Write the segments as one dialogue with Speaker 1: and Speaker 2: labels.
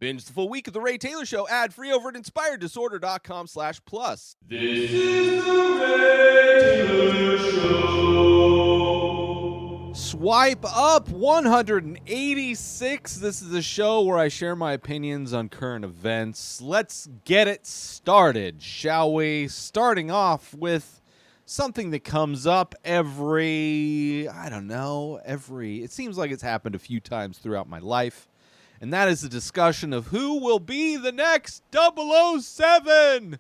Speaker 1: Binge the full week of The Ray Taylor Show ad-free over at inspireddisorder.com/plus.
Speaker 2: This is The Ray Taylor Show.
Speaker 1: Swipe up 186. This is a show where I share my opinions on current events. Let's get it started, shall we? Starting off with something that comes up it seems like it's happened a few times throughout my life. And that is the discussion of who will be the next 007.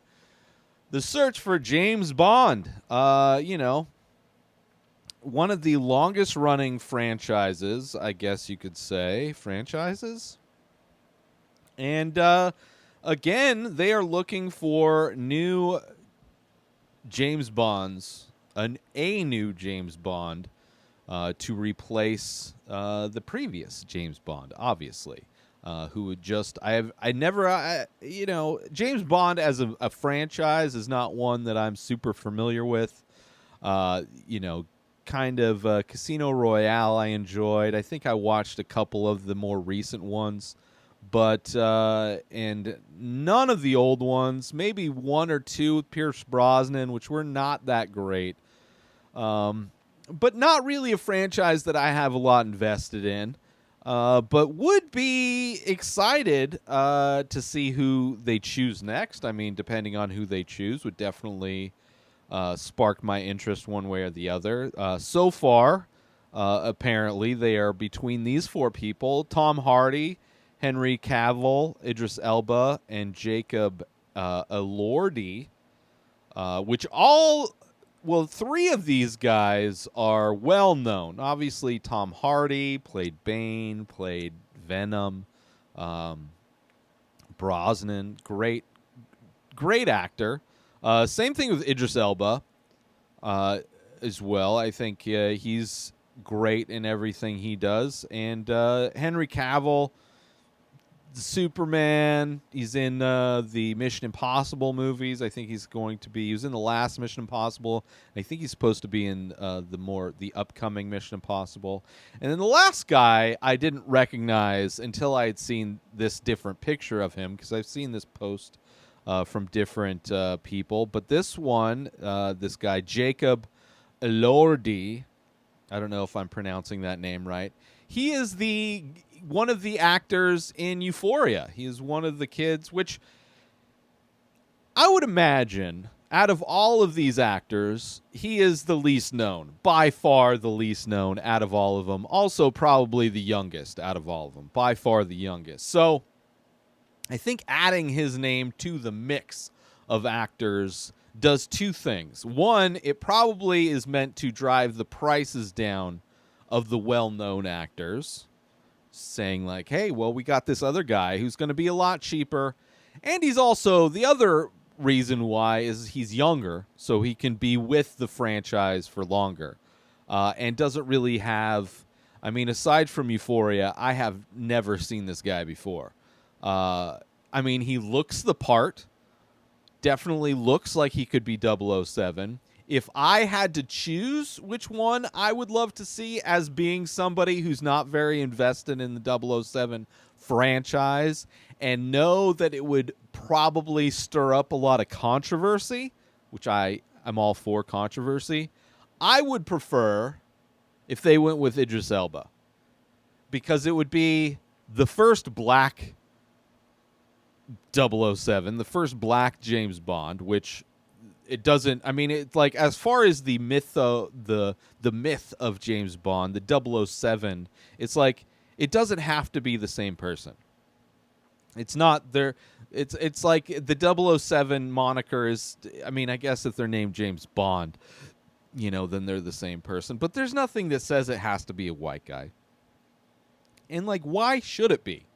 Speaker 1: The search for James Bond. One of the longest running franchises, I guess you could say. Franchises? And again, they are looking for new James Bonds, a new James Bond to replace the previous James Bond, obviously. Who would just James Bond as a franchise is not one that I'm super familiar with. Kind of Casino Royale I enjoyed. I think I watched a couple of the more recent ones, but and none of the old ones. Maybe one or two with Pierce Brosnan, which were not that great. But not really a franchise that I have a lot invested in. But would be excited to see who they choose next. I mean, depending on who they choose, would definitely spark my interest one way or the other. So far, apparently, they are between these four people: Tom Hardy, Henry Cavill, Idris Elba, and Jacob Elordi, which all... Well, three of these guys are well-known. Obviously, Tom Hardy played Bane, played Venom. Brosnan, great actor. Same thing with Idris Elba as well. I think he's great in everything he does. And Henry Cavill, Superman. He's in the Mission Impossible movies. I think he was in the last Mission Impossible. I think he's supposed to be in the upcoming Mission Impossible. And then the last guy I didn't recognize until I had seen this different picture of him, because I've seen this post from different people. But this one, this guy, Jacob Elordi, I don't know if I'm pronouncing that name right. He is one of the actors in Euphoria. He is one of the kids, which I would imagine, out of all of these actors, he is the least known. By far the least known out of all of them. Also probably the youngest out of all of them. By far the youngest. So I think adding his name to the mix of actors does two things. One, it probably is meant to drive the prices down of the well-known actors, saying like, hey, well, we got this other guy who's going to be a lot cheaper. And he's also, the other reason why is he's younger, so he can be with the franchise for longer. And doesn't really have, I mean, aside from Euphoria, I have never seen this guy before. I mean, he looks the part. Definitely looks like he could be 007. If I had to choose which one I would love to see as being somebody who's not very invested in the 007 franchise and know that it would probably stir up a lot of controversy, which I'm all for controversy, I would prefer if they went with Idris Elba, because it would be the first black 007, the first black James Bond, which... It doesn't. I mean, it's like, as far as the myth, the myth of James Bond, the 007. It's like, it doesn't have to be the same person. It's not there. It's like the 007 moniker is. I mean, I guess if they're named James Bond, then they're the same person. But there's nothing that says it has to be a white guy. And like, why should it be?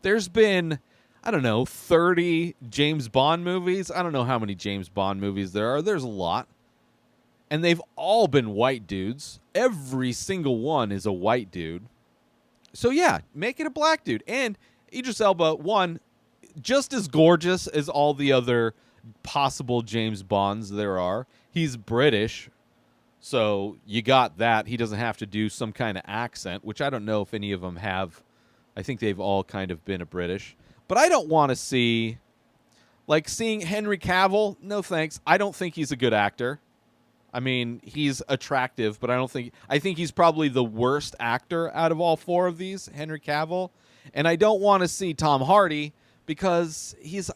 Speaker 1: There's been, I don't know, 30 James Bond movies. I don't know how many James Bond movies there are. There's a lot. And they've all been white dudes. Every single one is a white dude. So yeah, make it a black dude. And Idris Elba, one, just as gorgeous as all the other possible James Bonds there are. He's British, so you got that. He doesn't have to do some kind of accent, which I don't know if any of them have. I think they've all kind of been a British. But I don't want to see, like, seeing Henry Cavill. No thanks. I don't think he's a good actor. I mean, he's attractive, but I think he's probably the worst actor out of all four of these, Henry Cavill. And I don't want to see Tom Hardy because he's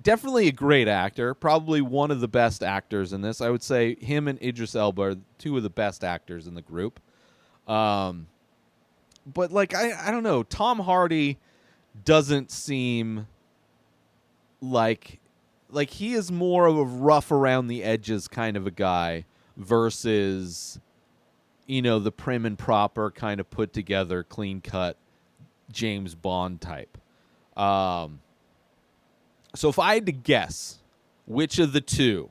Speaker 1: definitely a great actor, probably one of the best actors in this. I would say him and Idris Elba are two of the best actors in the group. But like, I don't know, Tom Hardy doesn't seem like he is more of a rough around the edges kind of a guy versus, the prim and proper kind of put together, clean cut James Bond type. So if I had to guess which of the two,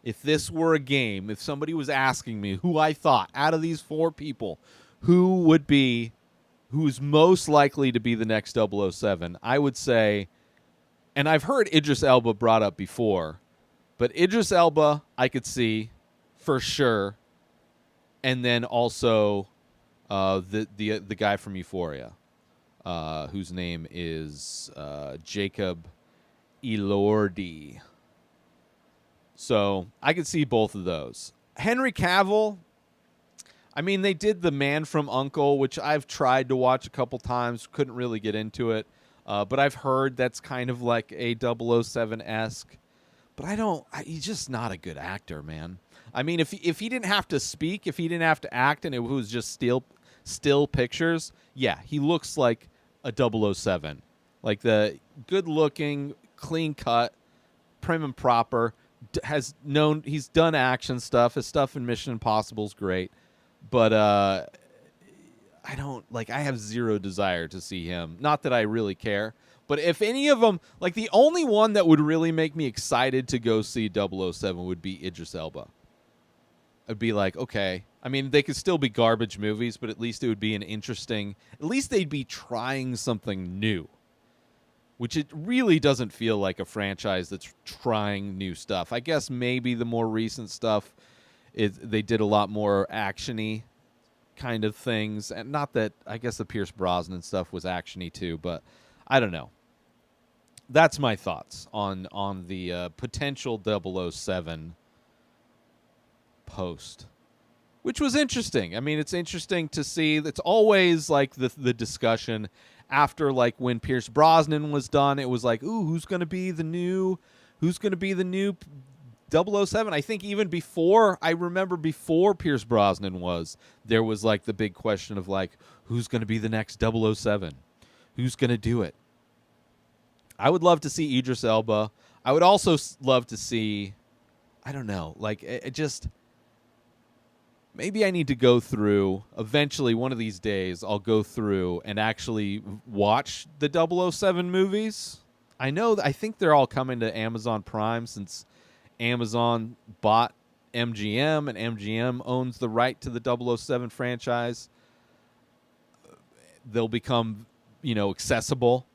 Speaker 1: if this were a game, if somebody was asking me who I thought out of these four people, who's most likely to be the next 007, I would say, and I've heard Idris Elba brought up before, but Idris Elba I could see for sure, and then also the guy from Euphoria, whose name is Jacob Elordi. So I could see both of those. Henry Cavill, I mean, they did The Man from U.N.C.L.E., which I've tried to watch a couple times, couldn't really get into it. But I've heard that's kind of like a 007-esque. But he's just not a good actor, man. I mean, if he didn't have to speak, if he didn't have to act, and it was just still pictures, yeah, he looks like a 007. Like the good-looking, clean-cut, prim and proper, he's done action stuff. His stuff in Mission Impossible is great. But I have zero desire to see him. Not that I really care. But if any of them, like the only one that would really make me excited to go see 007 would be Idris Elba. I'd be like, okay. I mean, they could still be garbage movies, but at least it would be at least they'd be trying something new. Which it really doesn't feel like a franchise that's trying new stuff. I guess maybe the more recent stuff, they did a lot more action-y kind of things, and not that I guess the Pierce Brosnan stuff was actiony too, but I don't know. That's my thoughts on the potential 007 post, which was interesting. I mean, it's interesting to see. It's always like the discussion after, like, when Pierce Brosnan was done. It was like, ooh, who's going to be the new 007. I think even before Pierce Brosnan there was like the big question of like, who's going to be the next 007? Who's going to do it? I would love to see Idris Elba. I would also love to see, I don't know, like it just, maybe I need to go through, eventually one of these days, I'll go through and actually watch the 007 movies. I think they're all coming to Amazon Prime since Amazon bought MGM, and MGM owns the right to the 007 franchise. They'll become, accessible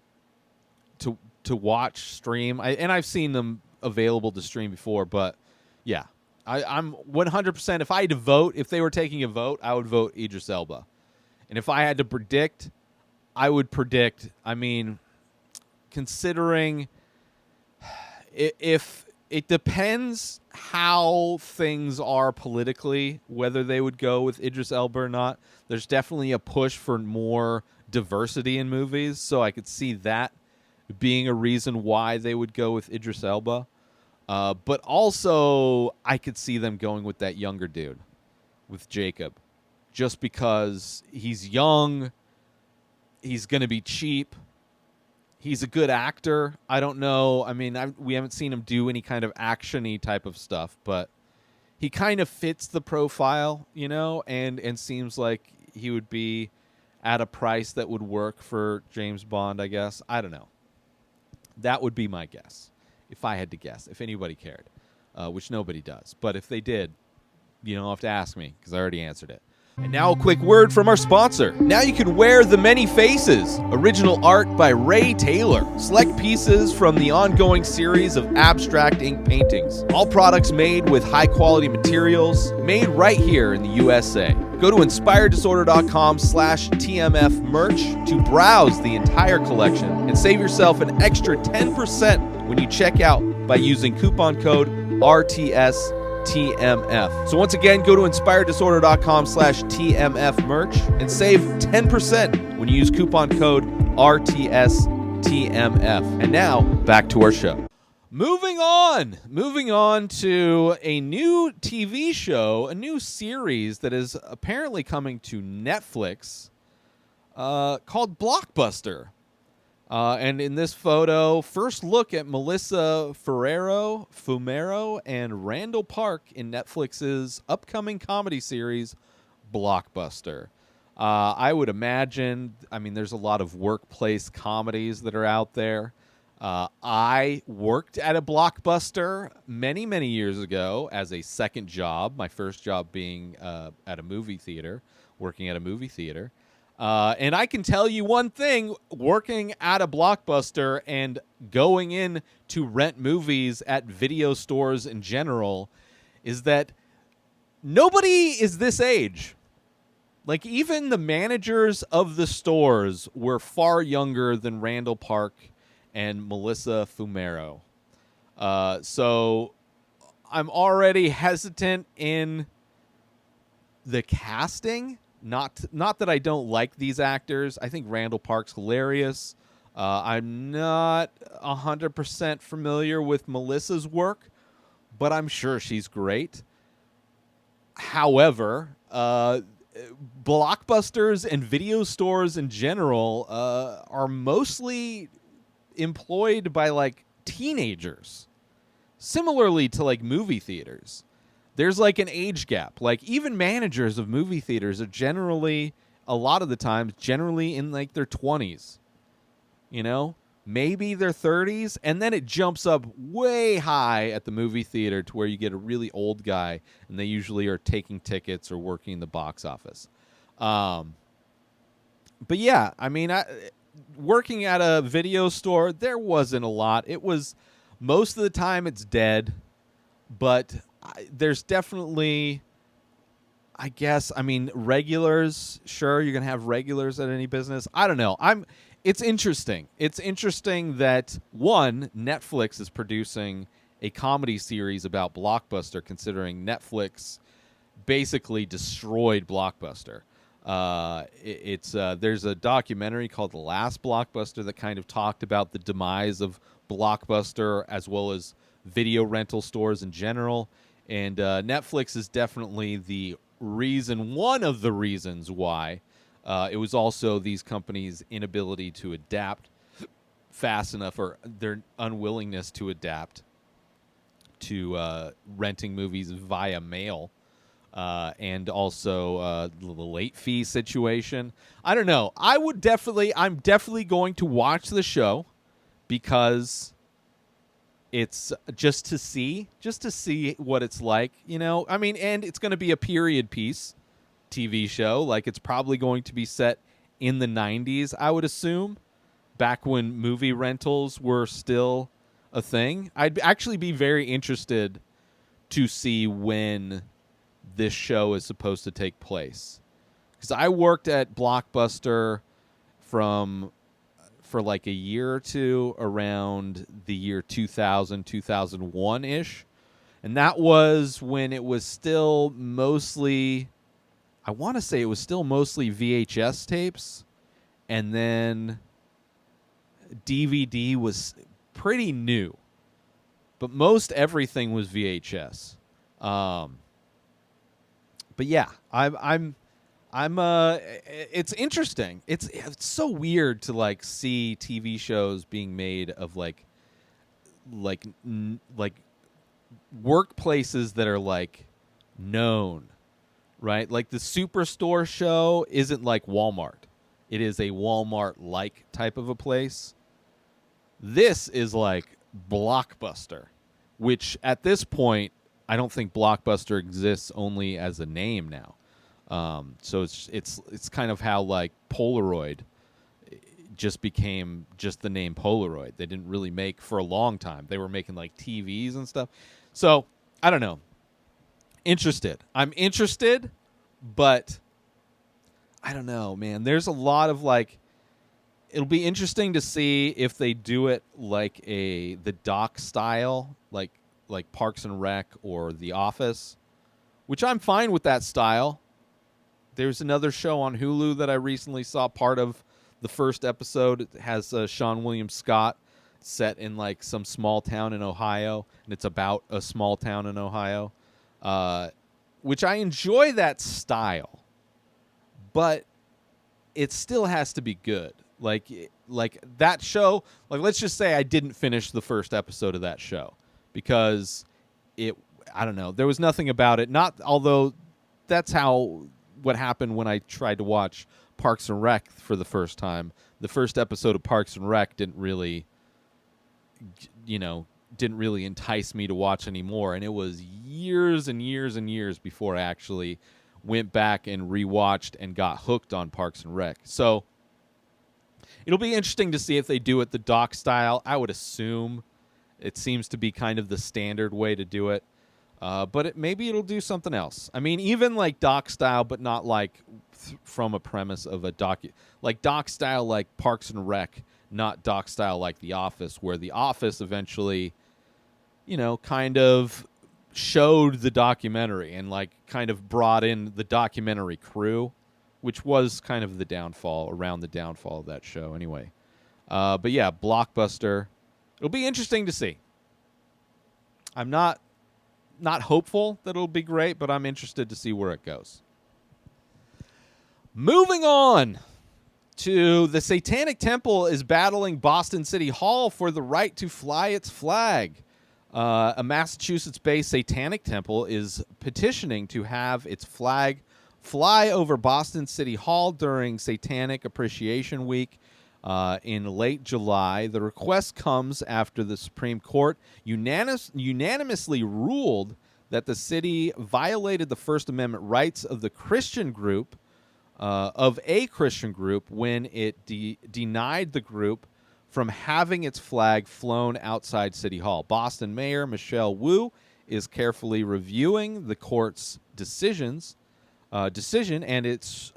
Speaker 1: to watch, stream. I've seen them available to stream before, but yeah, I'm 100%. If I had to vote, if they were taking a vote, I would vote Idris Elba. And if I had to predict, I would predict, I mean, considering if it depends how things are politically, whether they would go with Idris Elba or not. There's definitely a push for more diversity in movies, so I could see that being a reason why they would go with Idris Elba. But also, I could see them going with that younger dude, with Jacob, just because he's young, he's going to be cheap, he's a good actor. I don't know. I mean, we haven't seen him do any kind of action-y type of stuff, but he kind of fits the profile, and seems like he would be at a price that would work for James Bond, I guess. I don't know. That would be my guess, if I had to guess, if anybody cared, which nobody does. But if they did, you don't have to ask me, because I already answered it. And now a quick word from our sponsor. Now you can wear The Many Faces, original art by Ray Taylor. Select pieces from the ongoing series of abstract ink paintings. All products made with high-quality materials, made right here in the USA. Go to inspireddisorder.com/TMF merch to browse the entire collection and save yourself an extra 10% when you check out by using coupon code RTSTMF. So once again, go to inspireddisorder.com/TMF merch and save 10% when you use coupon code RTSTMF. And now, back to our show. Moving on to a new TV show, a new series that is apparently coming to Netflix called Blockbuster. And in this photo, first look at Melissa Fumero and Randall Park in Netflix's upcoming comedy series, Blockbuster. I would imagine, there's a lot of workplace comedies that are out there. I worked at a Blockbuster many, many years ago as a second job, my first job being at a movie theater, working at a movie theater. And I can tell you one thing, working at a Blockbuster and going in to rent movies at video stores in general is that nobody is this age. Like, even the managers of the stores were far younger than Randall Park and Melissa Fumero. So I'm already hesitant in the casting. Not that I don't like these actors. I think Randall Park's hilarious. I'm not 100% familiar with Melissa's work, but I'm sure she's great. However, Blockbusters and video stores in general are mostly employed by like teenagers, similarly to like movie theaters. There's like an age gap. Like, even managers of movie theaters are generally, a lot of the times, generally in like their 20s, maybe their 30s, and then it jumps up way high at the movie theater to where you get a really old guy, and they usually are taking tickets or working in the box office. But yeah, working at a video store, there wasn't a lot. It was, most of the time it's dead, but there's definitely, I guess, regulars. Sure, you're going to have regulars at any business. I don't know. It's interesting. It's interesting that, one, Netflix is producing a comedy series about Blockbuster, considering Netflix basically destroyed Blockbuster. There's a documentary called The Last Blockbuster that kind of talked about the demise of Blockbuster as well as video rental stores in general. And Netflix is definitely the reason, one of the reasons why. It was also these companies' inability to adapt fast enough, or their unwillingness to adapt to renting movies via mail. And also the late fee situation. I don't know. I'm definitely going to watch the show because it's just to see what it's like, and it's going to be a period piece TV show. Like, it's probably going to be set in the 90s, I would assume, back when movie rentals were still a thing. I'd actually be very interested to see when this show is supposed to take place, because I worked at Blockbuster for like a year or two around the year 2000, 2001-ish, and that was when it was still mostly, I want to say it was still mostly VHS tapes, and then DVD was pretty new, but most everything was VHS. But yeah, it's interesting. It's so weird to like see TV shows being made of like workplaces that are like known, right? Like the Superstore show isn't like Walmart. It is a Walmart-like type of a place. This is like Blockbuster, which at this point, I don't think Blockbuster exists only as a name now. So it's kind of how like Polaroid just became just the name Polaroid. They didn't really make for a long time. They were making like TVs and stuff. So I don't know. I'm interested, but I don't know, man. There's a lot of like. It'll be interesting to see if they do it like the doc style, like Parks and Rec or The Office, which I'm fine with that style. There's another show on Hulu that I recently saw part of the first episode. It has Sean William Scott set in like some small town in Ohio, and it's about a small town in Ohio, which I enjoy that style, but it still has to be good. Like that show, like let's just say I didn't finish the first episode of that show because I don't know, there was nothing about it. Not although that's what happened when I tried to watch Parks and Rec for the first time. The first episode of Parks and Rec didn't really entice me to watch anymore, and it was years and years and years before I actually went back and rewatched and got hooked on Parks and Rec. So it'll be interesting to see if they do it the doc style. I would assume it seems to be kind of the standard way to do it. But maybe it'll do something else. I mean, even like doc style, but not like from a premise of a like doc style, like Parks and Rec, not doc style like The Office, where The Office eventually, kind of showed the documentary and like kind of brought in the documentary crew, which was kind of around the downfall of that show anyway. But yeah, Blockbuster. It'll be interesting to see. I'm not hopeful that it'll be great, but I'm interested to see where it goes. Moving on to the Satanic Temple is battling Boston City Hall for the right to fly its flag. A Massachusetts-based Satanic Temple is petitioning to have its flag fly over Boston City Hall during Satanic Appreciation Week in late July. The request comes after the Supreme Court unanimously ruled that the city violated the First Amendment rights of a Christian group when it denied the group from having its flag flown outside City Hall. Boston Mayor Michelle Wu is carefully reviewing the court's decision and its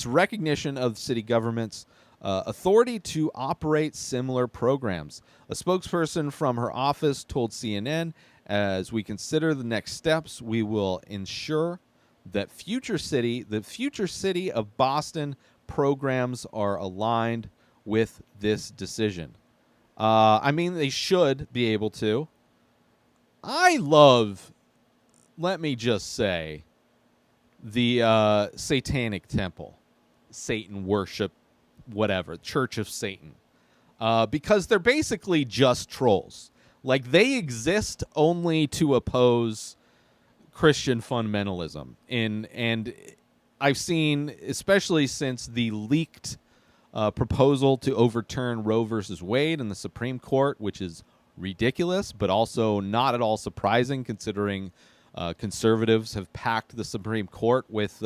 Speaker 1: recognition of city government's authority to operate similar programs. A spokesperson from her office told CNN, "As we consider the next steps, we will ensure that the future city of Boston programs are aligned with this decision." I mean, they should be able to. Let me just say, the Satanic Temple, Satan worship, whatever, Church of Satan, because they're basically just trolls. Like, they exist only to oppose Christian fundamentalism. And I've seen, especially since the leaked proposal to overturn Roe versus Wade in the Supreme Court, which is ridiculous, but also not at all surprising considering conservatives have packed the Supreme Court with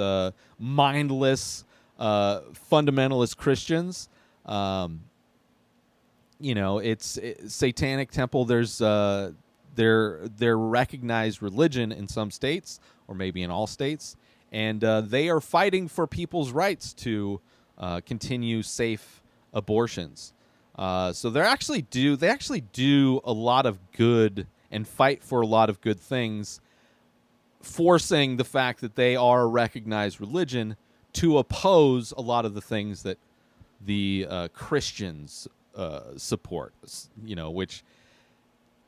Speaker 1: mindless fundamentalist Christians. It's Satanic Temple. There's their recognized religion in some states, or maybe in all states, and they are fighting for people's rights to continue safe abortions. So they actually do a lot of good and fight for a lot of good things, forcing the fact that they are a recognized religion to oppose a lot of the things that the Christians support, which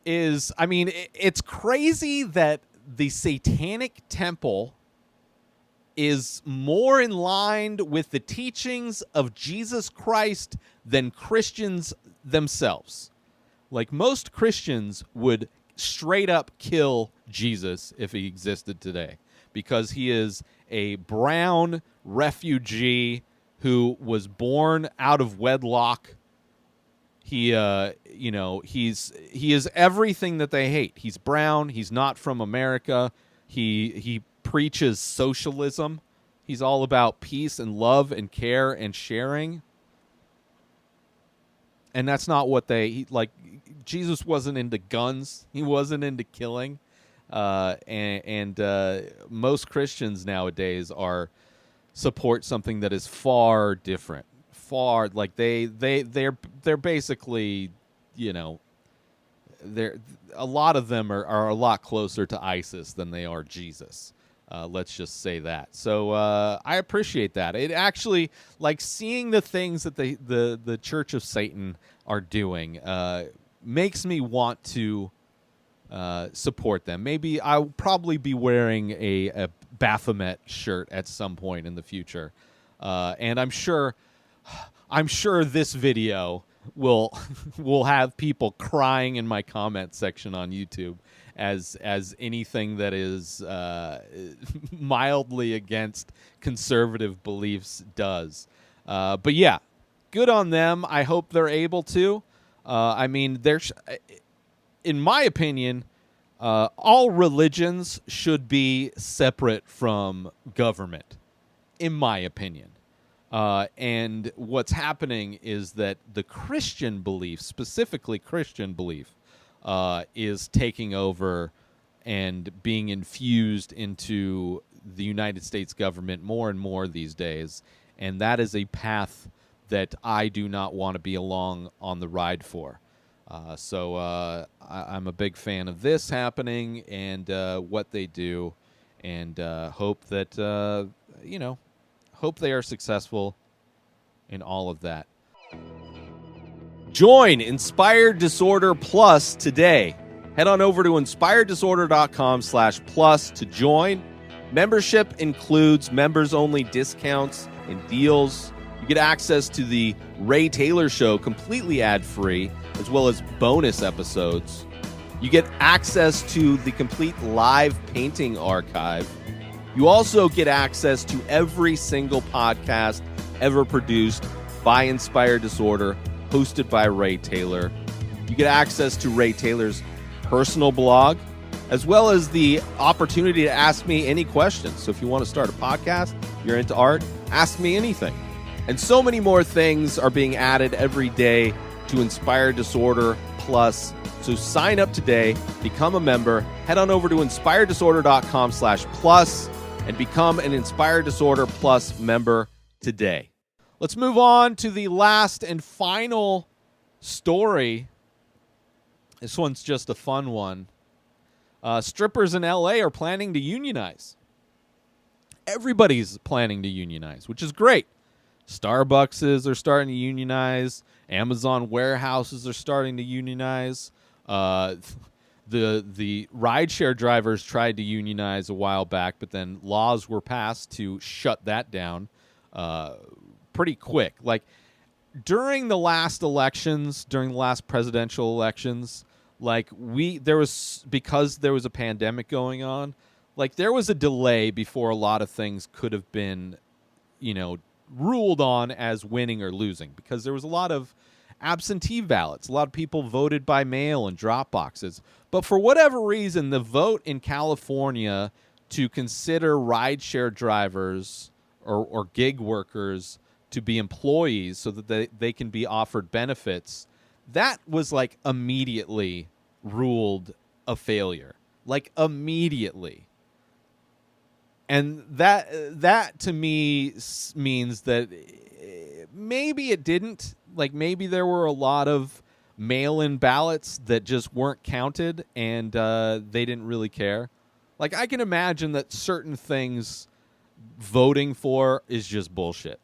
Speaker 1: is, I mean, it's crazy that the Satanic Temple is more in line with the teachings of Jesus Christ than Christians themselves. Like, most Christians would straight up kill Jesus if he existed today, because he is a brown refugee who was born out of wedlock. He is everything that they hate. He's brown. He's not from America. He preaches socialism. He's all about peace and love and care and sharing. And that's not what like. Jesus wasn't into guns. He wasn't into killing. and most Christians nowadays support something that is far different, far like they're basically, you know, they're a lot of them are a lot closer to ISIS than they are Jesus. Let's just say that. So I appreciate that. It actually, like, seeing the things that the Church of Satan are doing makes me want to support them. Maybe I'll probably be wearing a Baphomet shirt at some point in the future, and I'm sure this video will will have people crying in my comment section on YouTube as anything that is mildly against conservative beliefs does. But yeah, good on them. I hope they're able to. I mean, in my opinion, all religions should be separate from government, in my opinion. And what's happening is that the Christian belief, specifically Christian belief, is taking over and being infused into the United States government more and more these days. And that is a path that I do not want to be along on the ride for. So I'm a big fan of this happening and what they do, and hope that, hope they are successful in all of that. Join Inspired Disorder Plus today. Head on over to inspireddisorder.com/plus to join. Membership includes members-only discounts and deals. You get access to the Ray Taylor Show completely ad-free, as well as bonus episodes. You get access to the complete live painting archive. You also get access to every single podcast ever produced by Inspired Disorder, hosted by Ray Taylor. You get access to Ray Taylor's personal blog, as well as the opportunity to ask me any questions. So if you want to start a podcast, you're into art, ask me anything. And so many more things are being added every day to Inspired Disorder Plus. So sign up today, become a member, head on over to inspireddisorder.com/plus and become an Inspired Disorder Plus member today. Let's move on to the last and final story. This one's just a fun one. Strippers in LA are planning to unionize. Everybody's planning to unionize, which is great. Starbucks are starting to unionize. Amazon warehouses are starting to unionize. The rideshare drivers tried to unionize a while back, but then laws were passed to shut that down pretty quick. Like, during the last elections, during the last presidential elections, because there was a pandemic going on, like, there was a delay before a lot of things could have been, ruled on as winning or losing, because there was a lot of absentee ballots. A lot of people voted by mail and drop boxes. But for whatever reason, the vote in California to consider rideshare drivers or gig workers to be employees so that they can be offered benefits, that was like immediately ruled a failure. Like, immediately. And that to me means that maybe it didn't. Like, maybe there were a lot of mail-in ballots that just weren't counted, and they didn't really care. Like, I can imagine that certain things voting for is just bullshit.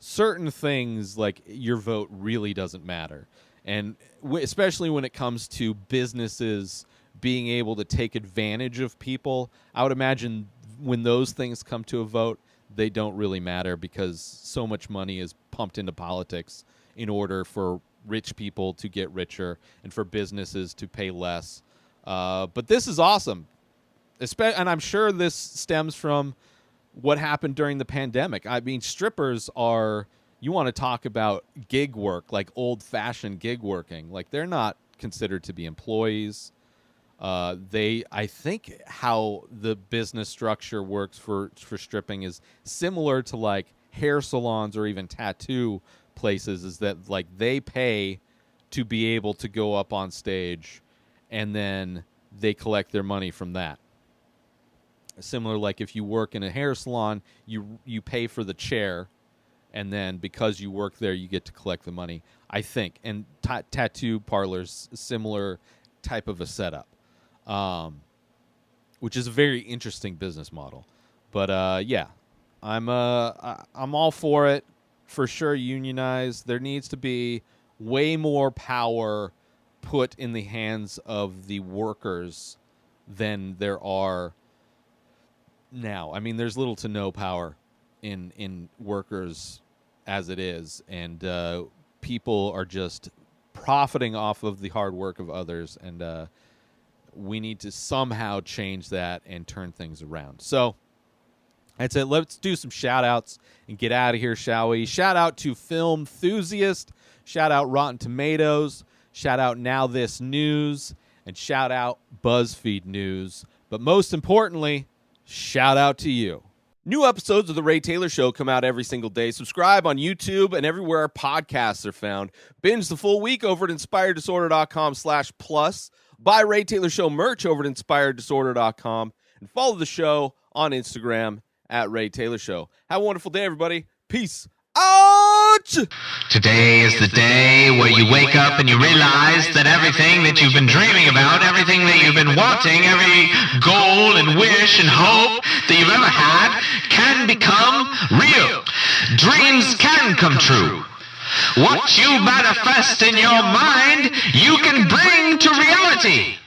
Speaker 1: Certain things, like, your vote really doesn't matter. And especially when it comes to businesses being able to take advantage of people, I would imagine when those things come to a vote, they don't really matter, because so much money is pumped into politics in order for rich people to get richer and for businesses to pay less. But this is awesome. And I'm sure this stems from what happened during the pandemic. I mean, strippers you want to talk about gig work, like old-fashioned gig working. Like, they're not considered to be employees. I think how the business structure works for stripping is similar to, like, hair salons or even tattoo places, is that, like, they pay to be able to go up on stage, and then they collect their money from that. Similar, like if you work in a hair salon, you pay for the chair, and then because you work there, you get to collect the money. I think, and tattoo parlors, similar type of a setup, which is a very interesting business model. But yeah, I'm all for it. For sure, unionize. There needs to be way more power put in the hands of the workers than there are now. I mean, there's little to no power in workers as it is, and people are just profiting off of the hard work of others, and we need to somehow change that and turn things around. So I'd say let's do some shout-outs and get out of here, shall we? Shout out to Film Enthusiast, shout out Rotten Tomatoes, shout out Now This News, and shout out BuzzFeed News. But most importantly, shout out to you. New episodes of The Ray Taylor Show come out every single day. Subscribe on YouTube and everywhere our podcasts are found. Binge the full week over at inspireddisorder.com/plus. Buy Ray Taylor Show merch over at inspireddisorder.com. And follow the show on Instagram at Ray Taylor Show. Have a wonderful day, everybody. Peace out!
Speaker 3: Today is the day where you wake up and you realize that everything that you've been dreaming about, everything that you've been wanting, every goal and wish and hope that you've ever had can become real. Dreams can come true. What you manifest in your mind, you can bring to reality.